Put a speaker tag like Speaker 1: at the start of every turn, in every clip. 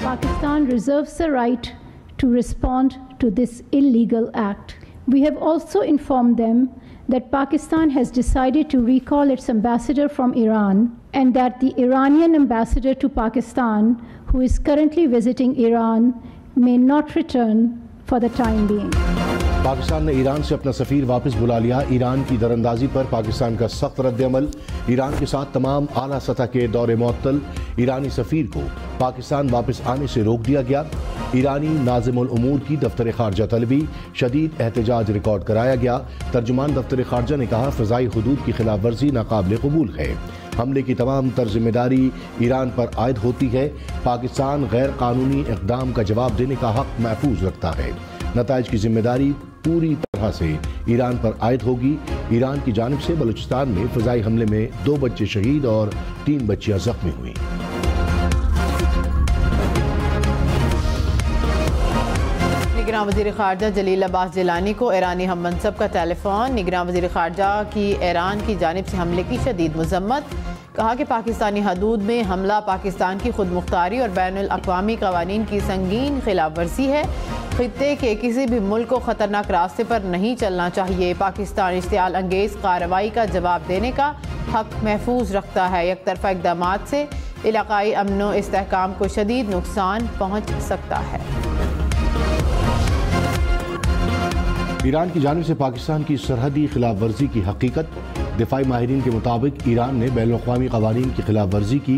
Speaker 1: Pakistan reserves the right to respond to this illegal act. We have also informed them that Pakistan has decided to recall its ambassador from Iran and that the Iranian ambassador to Pakistan, who is currently visiting Iran, may not return for the time being.
Speaker 2: Pakistan ने Iran से अपना सफ़ीर वापस बुला लिया। Iran की दरअंदाजी पर पाकिस्तान का सख्त रद्द-ए-अमल। ईरान के साथ तमाम आला सतह के दौरे मुअत्तल। ईरानी सफ़ीर को पाकिस्तान वापस आने से रोक दिया गया। ईरानी नाज़िमुल उमूर की दफ्तर खारजा तलबी, शदीद एहतजाज रिकॉर्ड कराया गया। तर्जुमान दफ्तर खारजा ने कहा, फ़िज़ाई हुदूद की खिलाफ वर्जी नाकाबिल कबूल है। हमले की तमाम जिम्मेदारी ईरान पर आयद होती है। पाकिस्तान गैर कानूनी इक़दाम का जवाब देने का हक महफूज रखता है। नताइज की जिम्मेदारी पूरी तरह से ईरान पर आयद होगी। ईरान की जानिब से बलूचिस्तान में फ़िज़ाई हमले में 2 बच्चे शहीद और 3 बच्चियां जख्मी हुई।
Speaker 3: निगरान वज़ीर ख़ारजा जलील अब्बास जिलानी को ईरानी हम मनसब का टेलीफोन। निगरान वज़ीर ख़ारजा की ईरान की जानिब से हमले की शदीद मज़म्मत। कहा कि पाकिस्तानी हदूद में हमला पाकिस्तान की खुद मुख्तारी और बैनुल अक़वामी क़वानीन की संगीन खिलाफ वर्जी है। खित्ते के किसी भी मुल्क को ख़तरनाक रास्ते पर नहीं चलना चाहिए। पाकिस्तान इश्तियाल अंगेज़ कार्रवाई का जवाब देने का हक महफूज रखता है। यकतरफ़ा इक़दामात से इलाक़ाई अमन व इस्तेहकाम को शदीद नुकसान पहुँच सकता है।
Speaker 2: ईरान की जानिब से पाकिस्तान की सरहदी खिलाफ वर्जी की हकीकत। दिफाई माहिरीन के मुताबिक ईरान ने बैनुल-अक़वामी क़वानीन की खिलाफ वर्जी की।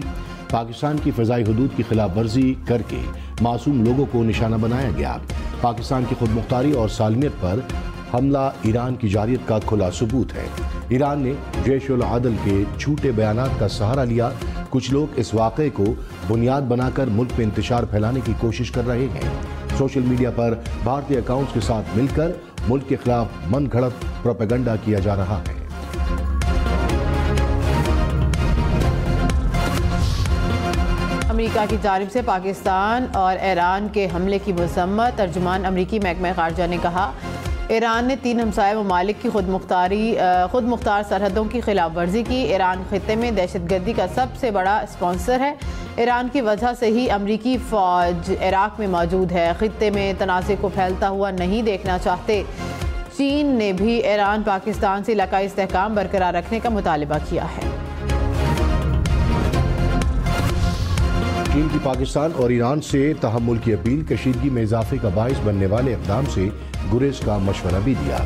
Speaker 2: पाकिस्तान की फ़िज़ाई हुदूद की खिलाफ वर्जी करके मासूम लोगों को निशाना बनाया गया। पाकिस्तान की खुद मुख्तारी और सालमियत पर हमला ईरान की जारियत का खुला सबूत है। ईरान ने जैश-उल-अदल के झूठे बयानात का सहारा लिया। कुछ लोग इस वाक़े को बुनियाद बनाकर मुल्क में इंतशार फैलाने की कोशिश कर रहे हैं। सोशल मीडिया पर भारतीय अकाउंट्स के साथ मिलकर मुल्क के खिलाफ मनगढ़ंत प्रोपेगेंडा किया जा रहा है।
Speaker 3: अमेरिका की जानिब से पाकिस्तान और ईरान के हमले की मज़म्मत। तर्जुमान अमरीकी महकमा ख़ारजा ने कहा, ईरान ने 3 हमसाया ममालिक की खुद मुख्तार सरहदों की खिलाफ वर्जी की। ईरान खित्ते में दहशतगर्दी का सबसे बड़ा स्पॉन्सर है। ईरान की वजह से ही अमरीकी फ़ौज इराक़ में मौजूद है। खित्ते में तनाज़े को फैलता हुआ नहीं देखना चाहते। चीन ने भी ईरान पाकिस्तान से इलाक़ाई इस्तेहकाम बरकरार रखने का मुतालबा किया है।
Speaker 2: चीन की पाकिस्तान और ईरान से तहम्मुल की अपील। कशीदगी में इजाफे का बाइस बनने वाले इक़दाम से गुरेज का मशवरा भी दिया।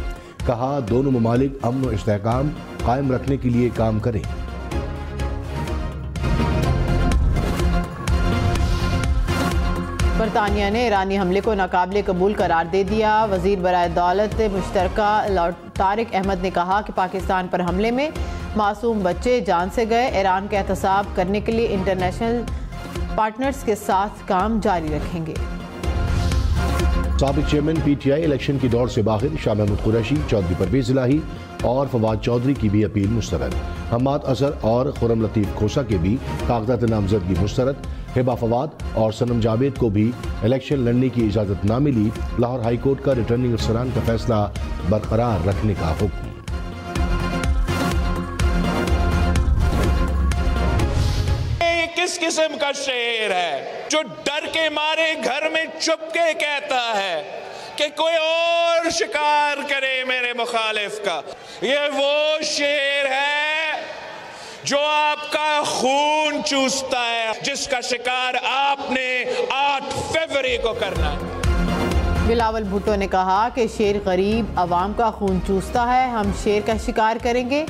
Speaker 2: कहा, दोनों ममालिक अमन और इस्तेहकाम कायम रखने के लिए काम करें।
Speaker 3: बरतानिया ने ईरानी हमले को नाकाबिले कबूल करार दे दिया। वज़ीर बराए दौलत मुश्तरका तारिक अहमद ने कहा कि पाकिस्तान पर हमले में मासूम बच्चे जान से गए। ईरान का एहतसाब करने के लिए इंटरनेशनल पार्टनर्स के साथ काम जारी रखेंगे।
Speaker 2: साबिक चेयरमैन PTI इलेक्शन की दौड़ से बाहर। शाह महमूद कुरैशी, चौधरी परवेज इलाही और फवाद चौधरी की भी अपील मुस्तरद। हम्माद अजहर और खुर्रम लतीफ़ खोसा के भी कागजात नामजदगी मुस्तरद। हिबा फवाद और सनम जावेद को भी इलेक्शन लड़ने की इजाज़त न मिली। लाहौर हाई कोर्ट का रिटर्निंग अफसरान का फैसला बरकरार रखने का हुक्म।
Speaker 4: किस किस्म का शेर है जो डर के मारे घर में चुपके कहता है कि कोई और शिकार करे मेरे मुखालिफ का? ये वो शेर है जो आपका खून चूसता है, जिसका शिकार आपने 8 फरवरी को करना है।
Speaker 3: बिलावल भुट्टो ने कहा कि शेर गरीब अवाम का खून चूसता है। हम शेर का शिकार करेंगे।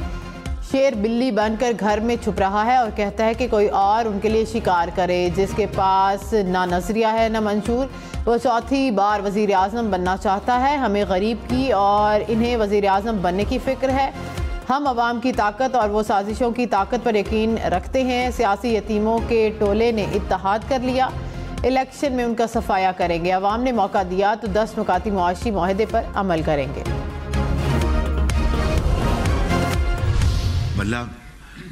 Speaker 3: शेर बिल्ली बनकर घर में छुप रहा है और कहता है कि कोई और उनके लिए शिकार करे। जिसके पास ना नजरिया है ना मंशूर, वो चौथी बार वज़ीर आज़म बनना चाहता है। हमें गरीब की और इन्हें वज़ीर आज़म बनने की फ़िक्र है। हम अवाम की ताकत और वो साजिशों की ताकत पर यकीन रखते हैं। सियासी यतीमों के टोले ने इत्तेहाद कर लिया। इलेक्शन में उनका सफाया करेंगे। अवाम ने मौका दिया तो 10 नुकाती मुआशी मुआहदे पर अमल करेंगे।
Speaker 5: मतलब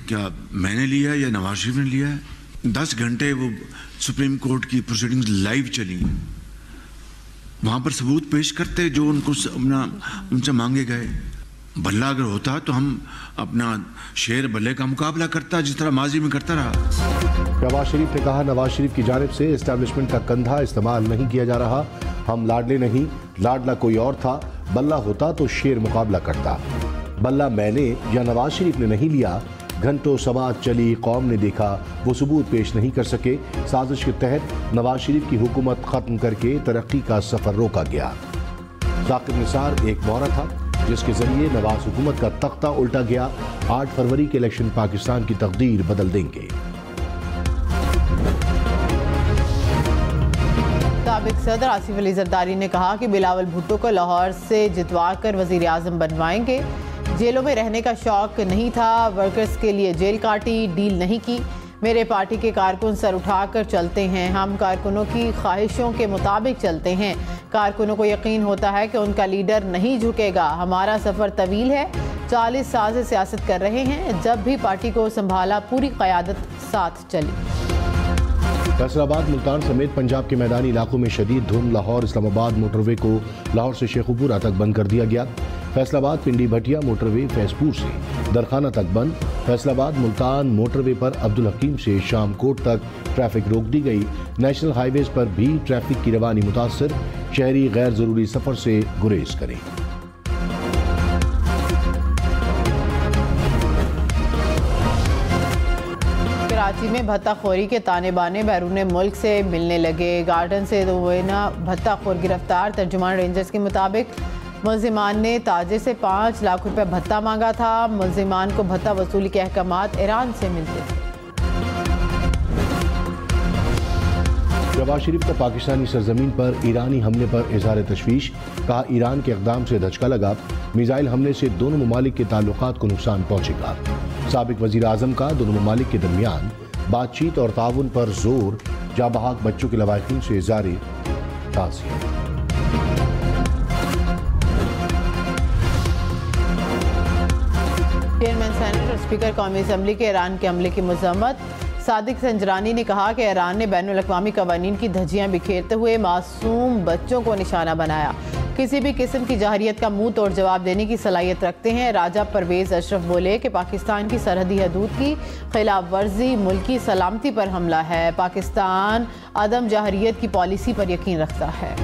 Speaker 5: क्या मैंने लिया या नवाज शरीफ ने लिया है? 10 घंटे वो सुप्रीम कोर्ट की प्रोसीडिंग्स लाइव चली। वहाँ पर सबूत पेश करते जो उनको उनसे मांगे गए। बल्ला अगर होता तो हम अपना शेर बल्ले का मुकाबला करता जिस तरह माजी में करता रहा।
Speaker 2: नवाज शरीफ ने कहा, नवाज शरीफ की जानिब से एस्टेब्लिशमेंट का कंधा इस्तेमाल नहीं किया जा रहा। हम लाडले नहीं, लाडला कोई और था। बल्ला होता तो शेर मुकाबला करता। बल्ला मैंने या नवाज शरीफ ने नहीं लिया। घंटों समाज चली, कौम ने देखा, वो सबूत पेश नहीं कर सके। साजिश के तहत नवाज शरीफ की हुकूमत खत्म करके तरक्की का सफर रोका गया। जाकिर निसार एक मोहरा था जिसके जरिए नवाज हुकूमत का तख्ता उल्टा गया। 8 फरवरी के इलेक्शन पाकिस्तान की तकदीर बदल देंगे।
Speaker 3: साबिक सदर आसिफ अली जरदारी ने कहा कि बिलावल भुट्टो को लाहौर से जितवा कर वजीर आजम बनवाएंगे। जेलों में रहने का शौक नहीं था, वर्कर्स के लिए जेल काटी, डील नहीं की। मेरे पार्टी के कारकुन सर उठाकर चलते हैं, हम कारकुनों की ख्वाहिशों के मुताबिक चलते हैं। कारकुनों को यकीन होता है कि उनका लीडर नहीं झुकेगा। हमारा सफ़र तवील है, 40 साल से सियासत कर रहे हैं। जब भी पार्टी को संभाला पूरी क़यादत साथ चली।
Speaker 2: फैसलाबाद, मुल्तान समेत पंजाब के मैदानी इलाकों में शदीद धुंध। लाहौर इस्लामाबाद मोटरवे को लाहौर से शेखुपुरा तक बंद कर दिया गया। फैसलाबाद पिंडी भटिया मोटरवे फैजपुर से दरखाना तक बंद। फैसलाबाद मुल्तान मोटरवे पर अब्दुल हकीम से शाम कोट तक ट्रैफिक रोक दी गई। नेशनल हाईवेज पर भी ट्रैफिक की रवानी मुतासर। शहरी गैर जरूरी सफर से गुरेज करें।
Speaker 3: कराची में भत्ताखोरी के ताने बाने बैरून मुल्क से मिलने लगे। गार्डन से दोवेना भत्ताखोर गिरफ्तार। तर्जुमान रेंजर्स के मुताबिक मुल्जिमान ने ताजिर से 5 लाख रुपए भत्ता मांगा था। मुल्जिमान को भत्ता वसूली के अहकामात ईरान से मिलते थे।
Speaker 2: नवाज शरीफ का पाकिस्तानी सरजमीन पर ईरानी हमले पर इजहार तशवीश। कहा, ईरान के इक़दाम से धचका लगा। मिसाइल हमले से दोनों ममालिक के ताल्लुकात को नुकसान पहुंचेगा। साबिक वज़ीर आज़म का दोनों ममालिक के दरमियान बातचीत और ताउन पर जोर। जाबहाक बच्चों के लवाहिकीन से इज़हार ताज़ियत।
Speaker 3: चेयरमैन सेनेट और स्पीकर कौमी असम्बली के ईरान के हमले की मजम्मत। सादिक संजरानी ने कहा कि ईरान ने बैनुल अक़वामी कवानीन की धज्जियां बिखेरते हुए मासूम बच्चों को निशाना बनाया। किसी भी किस्म की जहरियत का मुंह तोड़ जवाब देने की सलाहियत रखते हैं। राजा परवेज अशरफ बोले कि पाकिस्तान की सरहदी हदूद की खिलाफ वर्जी मुल्की सलामती पर हमला है। पाकिस्तान अदम जहरियत की पॉलिसी पर यकीन रखता है।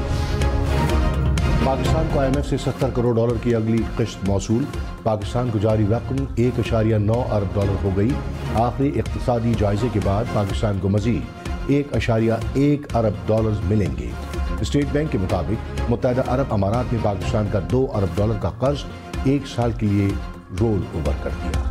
Speaker 2: पाकिस्तान को IMF से $70 करोड़ की अगली किश्त मौसूल। पाकिस्तान को जारी रकम $1.9 अरब हो गई। आखिरी इक़्तिसादी जायजे के बाद पाकिस्तान को मज़ीद $1.1 अरब मिलेंगे। स्टेट बैंक के मुताबिक मुत्तहिदा अरब अमारात ने पाकिस्तान का $2 अरब का कर्ज 1 साल के लिए रोल ओवर कर दिया।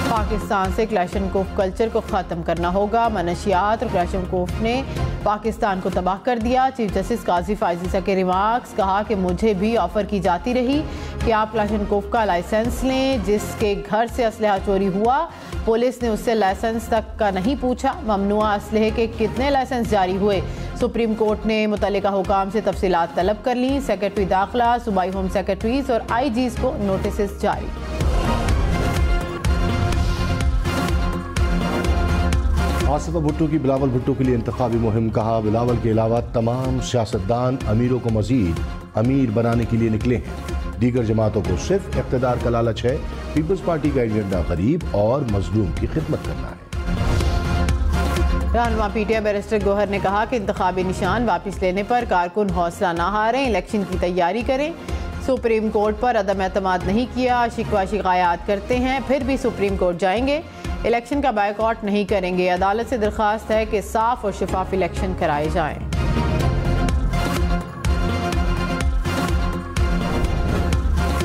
Speaker 3: पाकिस्तान से क्लैशनकोफ कल्चर को ख़त्म करना होगा। मनशियात और क्लैशनकोफ ने पाकिस्तान को तबाह कर दिया। चीफ जस्टिस काजी फाइज़ के रिमार्क्स। कहा कि मुझे भी ऑफ़र की जाती रही कि आप क्लैशनकोफ का लाइसेंस लें। जिसके घर से असलहा चोरी हुआ पुलिस ने उससे लाइसेंस तक का नहीं पूछा। ममनुआ असलहे के कितने लाइसेंस जारी हुए? सुप्रीम कोर्ट ने मुतल्लिका हुकाम से तफसीलात तलब कर ली। सेक्रेटरी दाखिला, सूबाई होम सेक्रेटरीज और IGs को नोटिस जारी।
Speaker 2: आसिफा भुट्टो की बिलावल भुट्टो के लिए इंतखाबी मुहिम। कहा, बिलावल के अलावा तमाम सियासतदान अमीरों को मजीद अमीर बनाने के लिए निकले हैं। दीगर जमातों को सिर्फ इक़्तिदार का लालच है। पीपल्स पार्टी का एजेंडा गरीब और मजलूम की खिदमत करना है।
Speaker 3: रहनुमा PTI बैरिस्टर गौहर ने कहा कि इंतखाबी निशान वापस लेने पर कारकुन हौसला न हारें, इलेक्शन की तैयारी करें। सुप्रीम कोर्ट पर अदम एतमाद नहीं किया, शिकवा शिकायत करते हैं, फिर भी सुप्रीम कोर्ट जाएंगे। इलेक्शन का बायकॉट नहीं करेंगे। अदालत से दरख्वास्त है कि साफ और शफाफ इलेक्शन कराए जाएं।